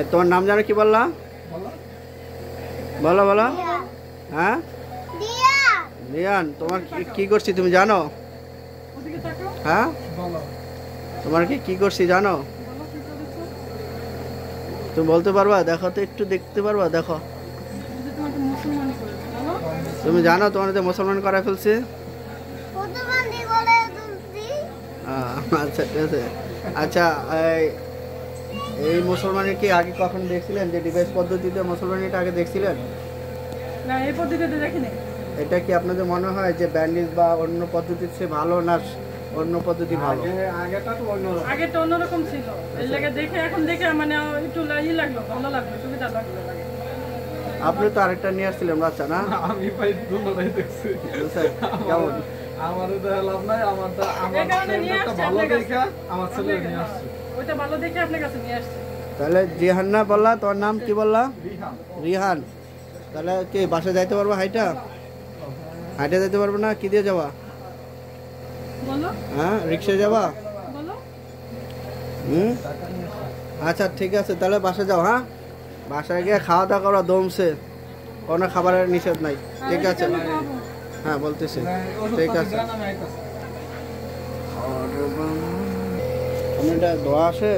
তোমার নাম জানো কি বললা? বলো বলো। হ্যাঁ রিয়ান, তোমার কি করছি তুমি জানো? হ্যাঁ তোমার কি করছি জানো? তুমি বলতে পারবা? দেখো তো, একটু দেখতে পারবা? দেখো, তুমি জানো তোমার যে মুসলমান করা ফেলছে? আচ্ছা ঠিক আছে। আচ্ছা, এই মুসলমানের কি আগে কখন দেখছিলেন যে ডিভাইস পদ্ধতিতে মুসলমানিটা আগে দেখছিলেন? না, এই পদ্ধতিতে দেখিনি। এটা কি আপনাদের মনে হয় যে ব্যান্ডেজ বা অন্য পদ্ধতির চেয়ে ভালো, না অন্য পদ্ধতি ভালো? আগেটা অন্যরকম ছিল, এই জায়গা দেখে এখন দেখে মানে একটু লাগলো, ভালো লাগলো, সুবিধা লাগলো। আপনি তো আরেকটা নিয়ে আসছিলেন বাচ্চা, না? আমি ভাই দুটোটাই দেখছি। কেমন? আমারও তো লাভ নাই, আমারটা আমার ছেলেটা ভালো দেখে আমার ছেলে নিয়ে আসছে। ওইটা ভালো দেখে আপনার কাছে নিয়ে আসছে। তাহলে জিহান্না বললা, তোর নাম কি বললা? রিহান। রিহান। তাহলে কি বাসে যাইতে পারবো? হাইটা যাইতে পারবো না? কি দিয়ে যাবা? বলো। হ্যাঁ, রিক্সায় যাবা? বলো। আচ্ছা ঠিক আছে, তাহলে বাসে যাও। হ্যাঁ, বাসায় গিয়ে খাওয়া দাওয়া করা দমছে, কোনো খাবারের নিষেধ নাই। ঠিক আছে, হ্যাঁ বলতেছি। ঠিক আছে, আপনার দোয়া আছে।